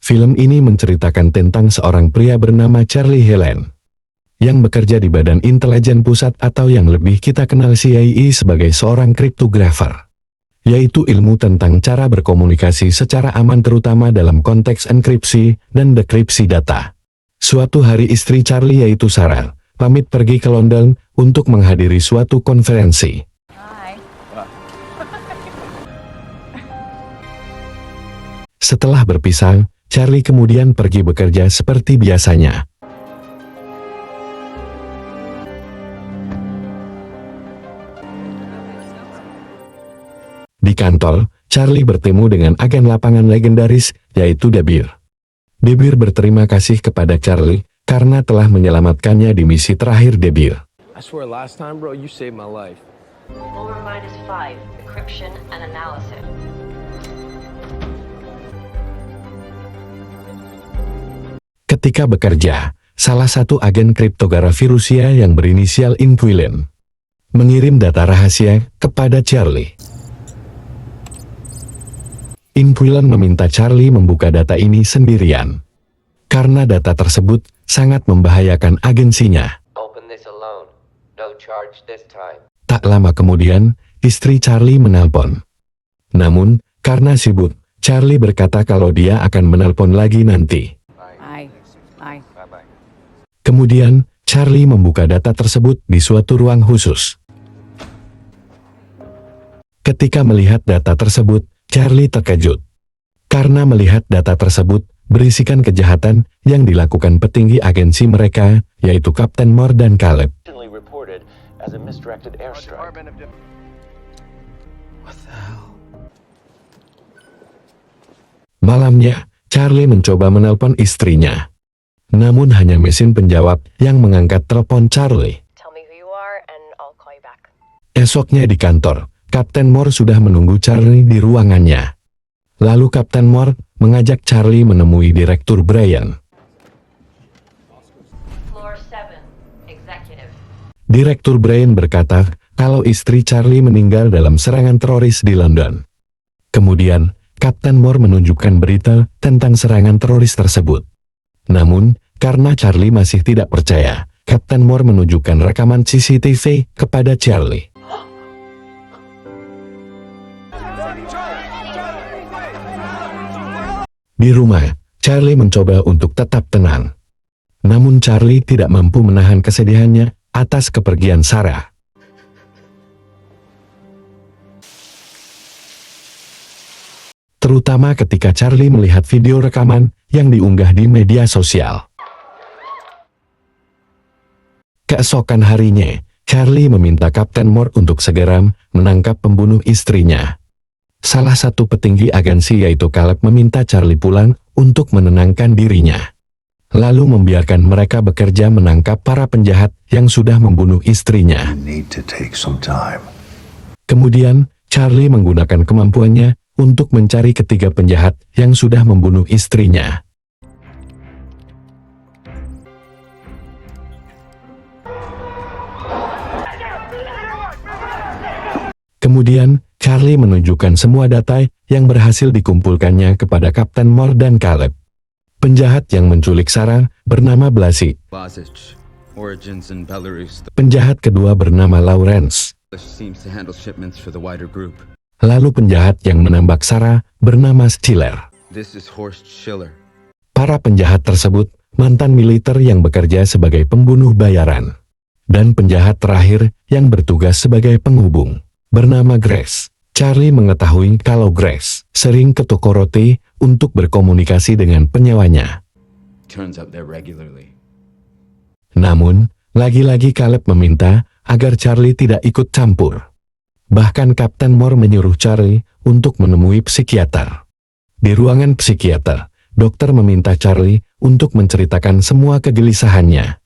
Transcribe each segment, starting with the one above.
Film ini menceritakan tentang seorang pria bernama Charlie Helen yang bekerja di Badan Intelijen Pusat atau yang lebih kita kenal CIA sebagai seorang kriptografer, yaitu ilmu tentang cara berkomunikasi secara aman terutama dalam konteks enkripsi dan dekripsi data. Suatu hari istri Charlie yaitu Sarah pamit pergi ke London untuk menghadiri suatu konferensi. Setelah berpisah, Charlie kemudian pergi bekerja seperti biasanya. Di kantor, Charlie bertemu dengan agen lapangan legendaris, yaitu Debir. Debir berterima kasih kepada Charlie karena telah menyelamatkannya di misi terakhir Debir. I swear last time, bro, you saved my life. -5, decryption and analysis. Ketika bekerja, salah satu agen kriptografi Rusia yang berinisial Inquilin mengirim data rahasia kepada Charlie. Inquilin meminta Charlie membuka data ini sendirian, karena data tersebut sangat membahayakan agensinya. Open this alone. No charge this time. Tak lama kemudian, istri Charlie menelpon. Namun, karena sibuk, Charlie berkata kalau dia akan menelpon lagi nanti. Bye-bye. Kemudian, Charlie membuka data tersebut di suatu ruang khusus. Ketika melihat data tersebut, Charlie terkejut. Karena melihat data tersebut berisikan kejahatan yang dilakukan petinggi agensi mereka, yaitu Kapten Moore dan Caleb. Reported as a misdirected airstrike. What the hell? Malamnya, Charlie mencoba menelpon istrinya. Namun hanya mesin penjawab yang mengangkat telepon Charlie. Tell me who you are and I'll call you back. Esoknya di kantor, Kapten Moore sudah menunggu Charlie di ruangannya. Lalu Kapten Moore mengajak Charlie menemui Direktur Brian. Floor 7, executive. Direktur Brian berkata kalau istri Charlie meninggal dalam serangan teroris di London. Kemudian, Kapten Moore menunjukkan berita tentang serangan teroris tersebut. Namun, karena Charlie masih tidak percaya, Kapten Moore menunjukkan rekaman CCTV kepada Charlie. Di rumah, Charlie mencoba untuk tetap tenang. Namun Charlie tidak mampu menahan kesedihannya atas kepergian Sarah. Terutama ketika Charlie melihat video rekaman yang diunggah di media sosial. Keesokan harinya, Charlie meminta Kapten Moore untuk segera menangkap pembunuh istrinya. Salah satu petinggi agensi yaitu Caleb meminta Charlie pulang untuk menenangkan dirinya. Lalu membiarkan mereka bekerja menangkap para penjahat yang sudah membunuh istrinya. Kemudian, Charlie menggunakan kemampuannya untuk mencari ketiga penjahat yang sudah membunuh istrinya. Kemudian, Charlie menunjukkan semua data yang berhasil dikumpulkannya kepada Kapten Moore dan Caleb. Penjahat yang menculik Sarah bernama Blasic. Origins in Belarus. Penjahat kedua bernama Lawrence. Seems to handle shipments for the wider group. Lalu penjahat yang menembak Sarah bernama Stiller. This is Horst Schiller. Para penjahat tersebut mantan militer yang bekerja sebagai pembunuh bayaran. Dan penjahat terakhir yang bertugas sebagai penghubung bernama Grace. Charlie mengetahui kalau Grace sering ke toko roti untuk berkomunikasi dengan penyewanya. Turns out they're regularly. Namun, lagi-lagi Caleb meminta agar Charlie tidak ikut campur. Bahkan Kapten Moore menyuruh Charlie untuk menemui psikiater. Di ruangan psikiater, dokter meminta Charlie untuk menceritakan semua kegelisahannya.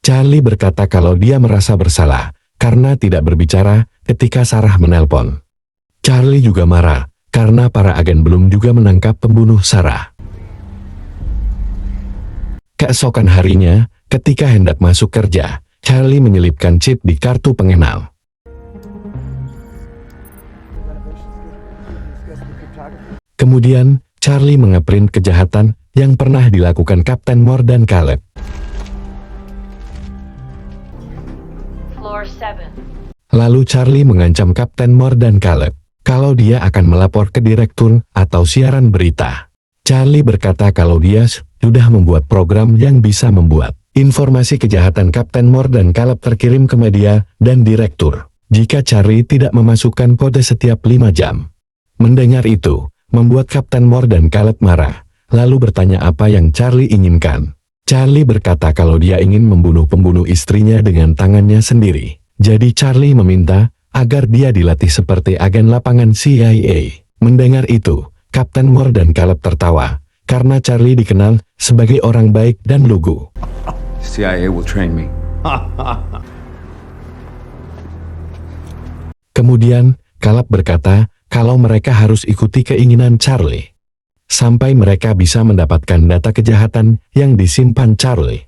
Charlie berkata kalau dia merasa bersalah karena tidak berbicara ketika Sarah menelpon. Charlie juga marah karena para agen belum juga menangkap pembunuh Sarah. Keesokan harinya, ketika hendak masuk kerja, Charlie menyelipkan chip di kartu pengenal. Kemudian, Charlie mengeprint kejahatan yang pernah dilakukan Kapten Moore dan Caleb. Floor 7. Lalu Charlie mengancam Kapten Moore dan Caleb kalau dia akan melapor ke direktur atau siaran berita. Charlie berkata kalau dia sudah membuat program yang bisa membuat informasi kejahatan Kapten Moore dan Caleb terkirim ke media dan direktur jika Charlie tidak memasukkan kode setiap 5 jam. Mendengar itu, membuat Kapten Moore dan Caleb marah, lalu bertanya apa yang Charlie inginkan. Charlie berkata kalau dia ingin membunuh pembunuh istrinya dengan tangannya sendiri. Jadi Charlie meminta agar dia dilatih seperti agen lapangan CIA. Mendengar itu, Kapten Moore dan Caleb tertawa, karena Charlie dikenal sebagai orang baik dan lugu. CIA will train me. Kemudian, Caleb berkata kalau mereka harus ikuti keinginan Charlie, sampai mereka bisa mendapatkan data kejahatan yang disimpan Charlie.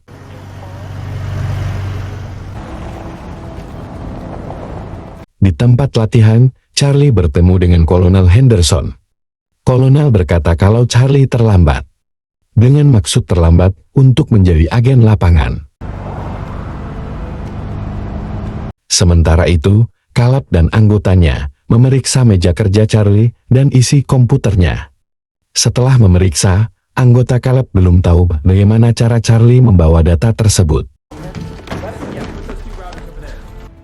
Di tempat latihan, Charlie bertemu dengan Kolonel Henderson. Kolonel berkata kalau Charlie terlambat, dengan maksud terlambat untuk menjadi agen lapangan. Sementara itu, Caleb dan anggotanya memeriksa meja kerja Charlie dan isi komputernya. Setelah memeriksa, anggota Caleb belum tahu bagaimana cara Charlie membawa data tersebut.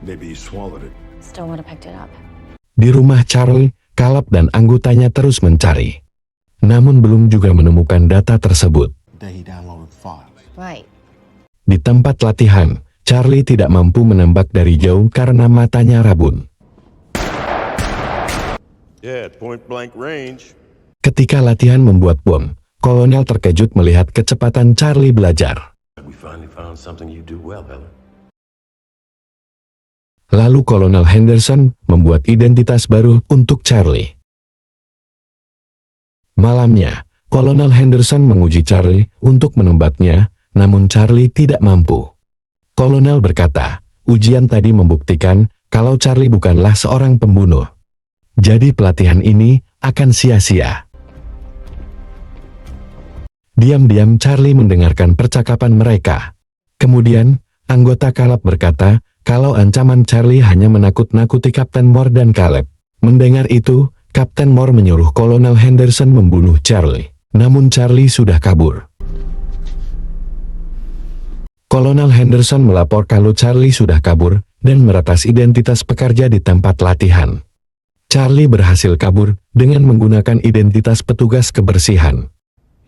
Maybe you swallowed it. Still would have picked it up. Di rumah Charlie, Caleb dan anggotanya terus mencari, namun belum juga menemukan data tersebut. Day he downloaded files. Right. Di tempat latihan, Charlie tidak mampu menembak dari jauh karena matanya rabun. Yeah, at point blank range. Ketika latihan membuat bom, Kolonel terkejut melihat kecepatan Charlie belajar. We finally found something you do well, Helen. Lalu Kolonel Henderson membuat identitas baru untuk Charlie. Malamnya, Kolonel Henderson menguji Charlie untuk menembaknya, namun Charlie tidak mampu. Kolonel berkata, ujian tadi membuktikan kalau Charlie bukanlah seorang pembunuh. Jadi pelatihan ini akan sia-sia. Diam-diam Charlie mendengarkan percakapan mereka. Kemudian, anggota Caleb berkata kalau ancaman Charlie hanya menakut-nakuti Kapten Moore dan Caleb. Mendengar itu, Kapten Moore menyuruh Kolonel Henderson membunuh Charlie. Namun Charlie sudah kabur. Kolonel Henderson melapor kalau Charlie sudah kabur dan meretas identitas pekerja di tempat latihan. Charlie berhasil kabur dengan menggunakan identitas petugas kebersihan.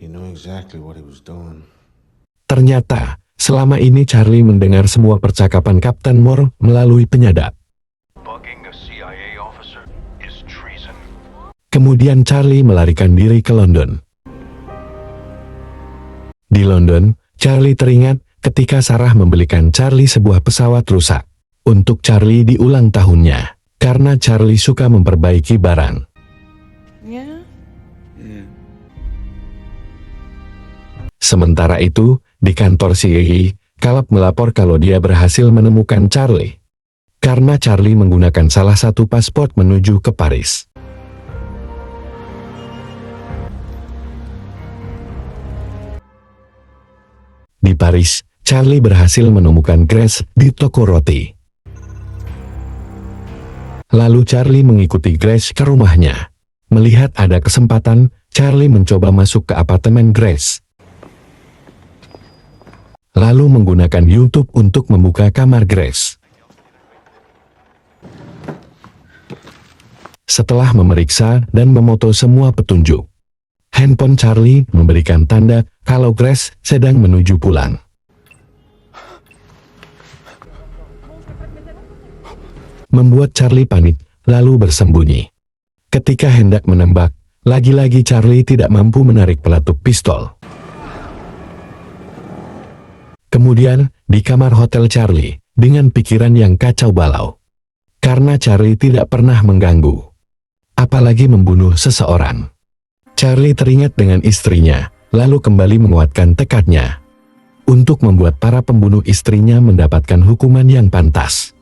He knew exactly what he was doing. Ternyata, selama ini Charlie mendengar semua percakapan Kapten Moore melalui penyadap. Bugging a CIA officer is treason. Kemudian Charlie melarikan diri ke London. Di London, Charlie teringat ketika Sarah membelikan Charlie sebuah pesawat rusak untuk Charlie di ulang tahunnya, karena Charlie suka memperbaiki barang. Sementara itu, di kantor CIA, Caleb melapor kalau dia berhasil menemukan Charlie, karena Charlie menggunakan salah satu paspor menuju ke Paris. Di Paris, Charlie berhasil menemukan Grace di toko roti. Lalu Charlie mengikuti Grace ke rumahnya. Melihat ada kesempatan, Charlie mencoba masuk ke apartemen Grace. Lalu menggunakan YouTube untuk membuka kamar Grace. Setelah memeriksa dan memoto semua petunjuk, handphone Charlie memberikan tanda kalau Grace sedang menuju pulang. Membuat Charlie panik, lalu bersembunyi. Ketika hendak menembak, lagi-lagi Charlie tidak mampu menarik peletuk pistol. Kemudian, di kamar hotel Charlie, dengan pikiran yang kacau balau. Karena Charlie tidak pernah mengganggu, apalagi membunuh seseorang. Charlie teringat dengan istrinya, lalu kembali menguatkan tekadnya untuk membuat para pembunuh istrinya mendapatkan hukuman yang pantas.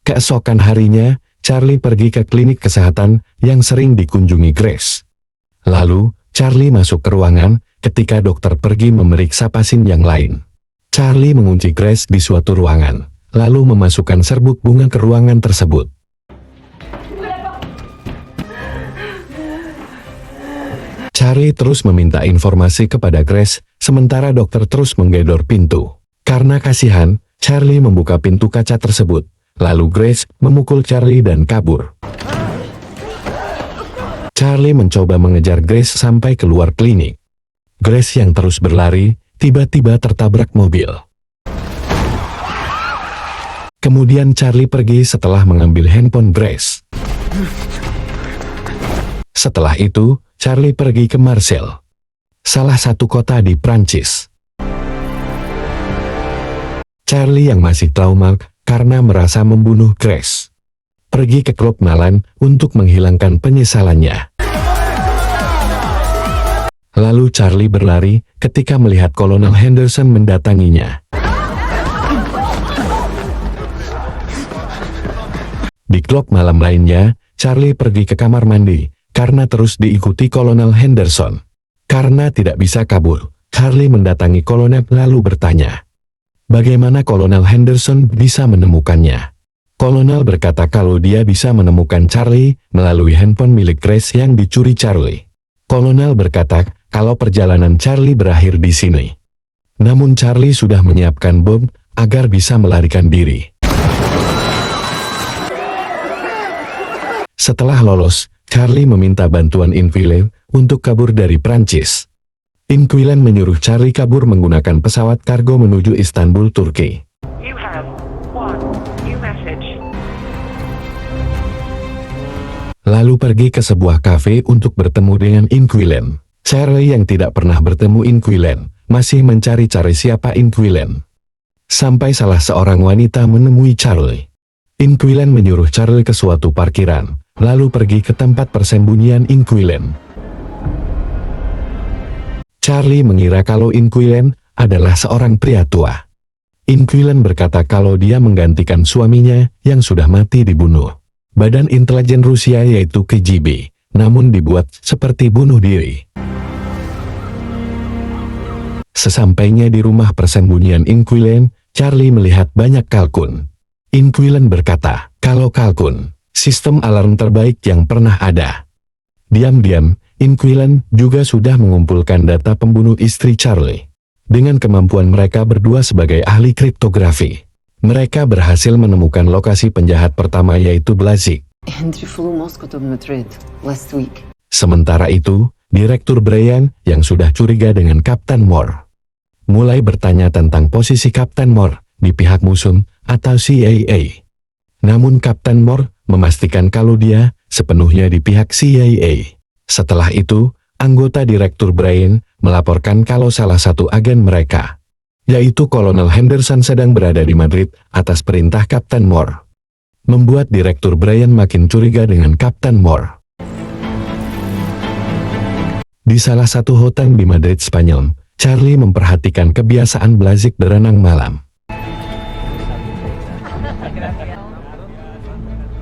Keesokan harinya, Charlie pergi ke klinik kesehatan yang sering dikunjungi Grace. Lalu, Charlie masuk ke ruangan ketika dokter pergi memeriksa pasien yang lain. Charlie mengunci Grace di suatu ruangan, lalu memasukkan serbuk bunga ke ruangan tersebut. Charlie terus meminta informasi kepada Grace, sementara dokter terus menggedor pintu. Karena kasihan, Charlie membuka pintu kaca tersebut, lalu Grace memukul Charlie dan kabur. Charlie mencoba mengejar Grace sampai keluar klinik. Grace yang terus berlari, tiba-tiba tertabrak mobil. Kemudian Charlie pergi setelah mengambil handphone Grace. Setelah itu, Charlie pergi ke Marseille, salah satu kota di Prancis. Charlie yang masih trauma karena merasa membunuh Grace, pergi ke klub malam untuk menghilangkan penyesalannya. Lalu Charlie berlari ketika melihat Kolonel Henderson mendatanginya. Di klub malam lainnya, Charlie pergi ke kamar mandi karena terus diikuti Kolonel Henderson. Karena tidak bisa kabur, Charlie mendatangi Kolonel lalu bertanya, bagaimana Kolonel Henderson bisa menemukannya? Kolonel berkata kalau dia bisa menemukan Charlie melalui handphone milik Grace yang dicuri Charlie. Kolonel berkata kalau perjalanan Charlie berakhir di sini. Namun Charlie sudah menyiapkan bom agar bisa melarikan diri. Setelah lolos, Charlie meminta bantuan Inquilen untuk kabur dari Prancis. Inquilen menyuruh Charlie kabur menggunakan pesawat kargo menuju Istanbul, Turki. You have one new message. Lalu pergi ke sebuah kafe untuk bertemu dengan Inquilen. Charlie yang tidak pernah bertemu Inquilen masih mencari-cari siapa Inquilen. Sampai salah seorang wanita menemui Charlie. Inquilen menyuruh Charlie ke suatu parkiran, lalu pergi ke tempat persembunyian Inquilen. Charlie mengira kalau Inquilen adalah seorang pria tua. Inquilen berkata kalau dia menggantikan suaminya yang sudah mati dibunuh. Badan intelijen Rusia yaitu KGB, namun dibuat seperti bunuh diri. Sesampainya di rumah persembunyian Inquilen, Charlie melihat banyak kalkun. Inquilen berkata, kalau kalkun, sistem alarm terbaik yang pernah ada. Diam-diam, Inquilen juga sudah mengumpulkan data pembunuh istri Charlie. Dengan kemampuan mereka berdua sebagai ahli kriptografi, mereka berhasil menemukan lokasi penjahat pertama yaitu Blazik. Henry flew Moscow to Madrid last week. Sementara itu, Direktur Brian yang sudah curiga dengan Kapten Moore mulai bertanya tentang posisi Kapten Moore di pihak musuh atau CIA. Namun Kapten Moore memastikan kalau dia sepenuhnya di pihak CIA. Setelah itu, anggota Direktur Brian melaporkan kalau salah satu agen mereka, yaitu Kolonel Henderson sedang berada di Madrid atas perintah Kapten Moore. Membuat Direktur Brian makin curiga dengan Kapten Moore. Di salah satu hotel di Madrid, Spanyol, Charlie memperhatikan kebiasaan Blazik berenang malam.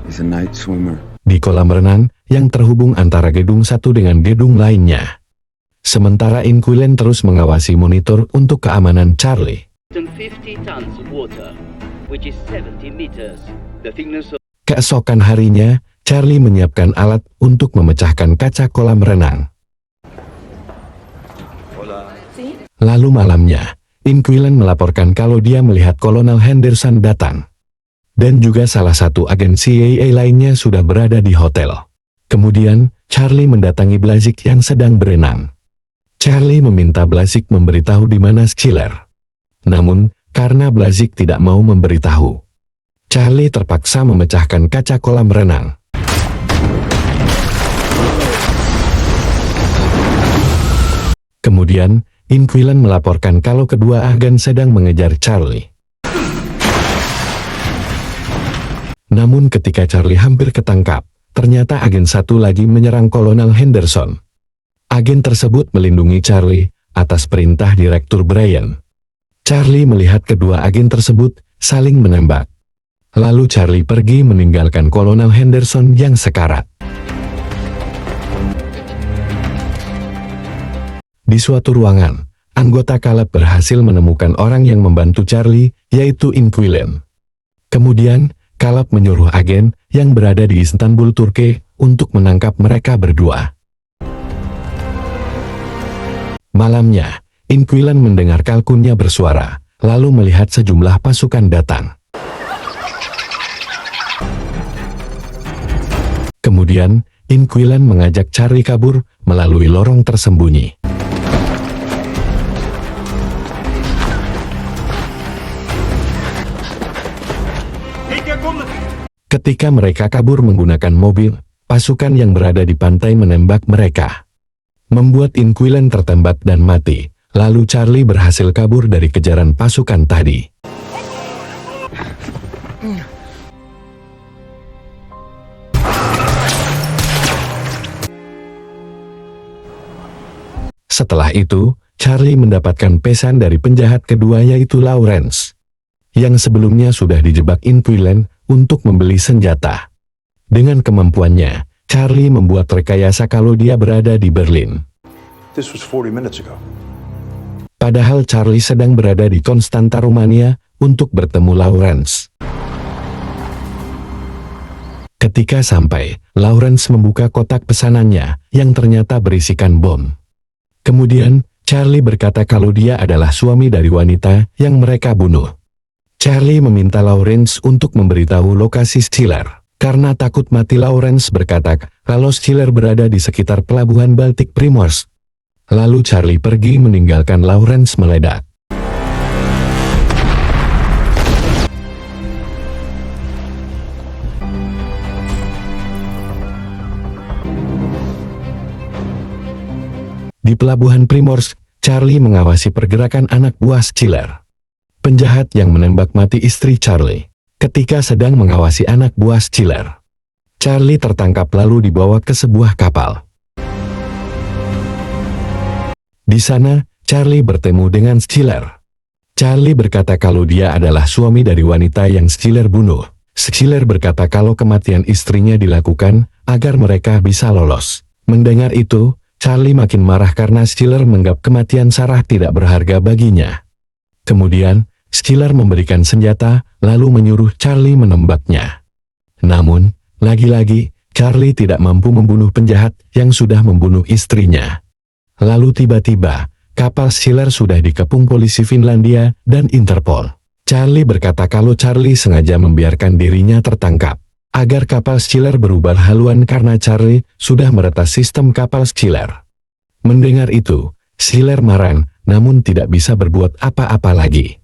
He's a night swimmer. Di kolam renang yang terhubung antara gedung satu dengan gedung lainnya. Sementara Inquilen terus mengawasi monitor untuk keamanan Charlie. 50 tons of water, which is 70 meters. The thickness of... Keesokan harinya, Charlie menyiapkan alat untuk memecahkan kaca kolam renang. Lalu malamnya, Inquilen melaporkan kalau dia melihat Kolonel Henderson datang. Dan juga salah satu agen CIA lainnya sudah berada di hotel. Kemudian, Charlie mendatangi Blazik yang sedang berenang. Charlie meminta Blazik memberitahu di mana Schiller. Namun, karena Blazik tidak mau memberitahu, Charlie terpaksa memecahkan kaca kolam renang. Kemudian, Inquilen melaporkan kalau kedua agen sedang mengejar Charlie. Namun ketika Charlie hampir ketangkap, ternyata agen satu lagi menyerang Kolonel Henderson. Agen tersebut melindungi Charlie atas perintah Direktur Brian. Charlie melihat kedua agen tersebut saling menembak. Lalu Charlie pergi meninggalkan Kolonel Henderson yang sekarat. Di suatu ruangan, anggota Caleb berhasil menemukan orang yang membantu Charlie, yaitu Inquilin. Kemudian, Caleb menyuruh agen yang berada di Istanbul, Turki, untuk menangkap mereka berdua. Malamnya, Inquilin mendengar kalkunnya bersuara, lalu melihat sejumlah pasukan datang. Kemudian, Inquilin mengajak Charlie kabur melalui lorong tersembunyi. Ketika mereka kabur menggunakan mobil, pasukan yang berada di pantai menembak mereka, membuat Inquilin tertembak dan mati. Lalu Charlie berhasil kabur dari kejaran pasukan tadi. Setelah itu, Charlie mendapatkan pesan dari penjahat kedua yaitu Lawrence, yang sebelumnya sudah dijebak Inquilin untuk membeli senjata. Dengan kemampuannya, Charlie membuat rekayasa kalau dia berada di Berlin. This was 40 minutes ago. Padahal Charlie sedang berada di Konstanta, Rumania, untuk bertemu Lawrence. Ketika sampai, Lawrence membuka kotak pesanannya yang ternyata berisikan bom. Kemudian, Charlie berkata kalau dia adalah suami dari wanita yang mereka bunuh. Charlie meminta Lawrence untuk memberitahu lokasi Stiller. Karena takut mati, Lawrence berkata kalau Stiller berada di sekitar pelabuhan Baltic Primors. Lalu Charlie pergi meninggalkan Lawrence meledak. Di pelabuhan Primors, Charlie mengawasi pergerakan anak buah Stiller, penjahat yang menembak mati istri Charlie. Ketika sedang mengawasi anak buah Stiller, Charlie tertangkap lalu dibawa ke sebuah kapal. Di sana, Charlie bertemu dengan Stiller. Charlie berkata kalau dia adalah suami dari wanita yang Stiller bunuh. Stiller berkata kalau kematian istrinya dilakukan agar mereka bisa lolos. Mendengar itu, Charlie makin marah karena Stiller menganggap kematian Sarah tidak berharga baginya. Kemudian, Stiller memberikan senjata, lalu menyuruh Charlie menembaknya. Namun, lagi-lagi, Charlie tidak mampu membunuh penjahat yang sudah membunuh istrinya. Lalu tiba-tiba, kapal Stiller sudah dikepung polisi Finlandia dan Interpol. Charlie berkata kalau Charlie sengaja membiarkan dirinya tertangkap, agar kapal Stiller berubah haluan karena Charlie sudah meretas sistem kapal Stiller. Mendengar itu, Stiller marah, namun tidak bisa berbuat apa-apa lagi.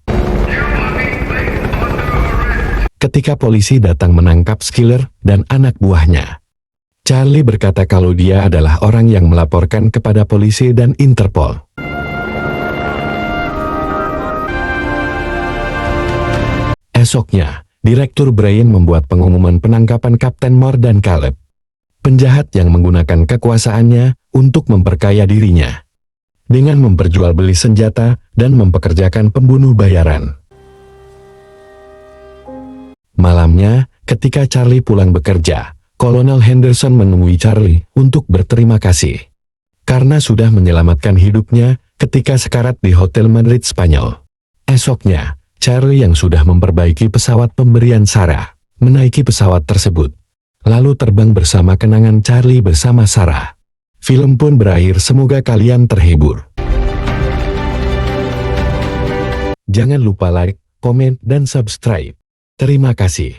Ketika polisi datang menangkap Stiller dan anak buahnya, Charlie berkata kalau dia adalah orang yang melaporkan kepada polisi dan Interpol. Esoknya, Direktur Brian membuat pengumuman penangkapan Kapten Moore dan Caleb, penjahat yang menggunakan kekuasaannya untuk memperkaya dirinya, dengan memperjualbeli senjata dan mempekerjakan pembunuh bayaran. Malamnya, ketika Charlie pulang bekerja, Kolonel Henderson menemui Charlie untuk berterima kasih karena sudah menyelamatkan hidupnya ketika sekarat di Hotel Madrid, Spanyol. Esoknya, Charlie yang sudah memperbaiki pesawat pemberian Sarah menaiki pesawat tersebut, lalu terbang bersama kenangan Charlie bersama Sarah. Film pun berakhir, semoga kalian terhibur. Jangan lupa like, komen, dan subscribe. Terima kasih.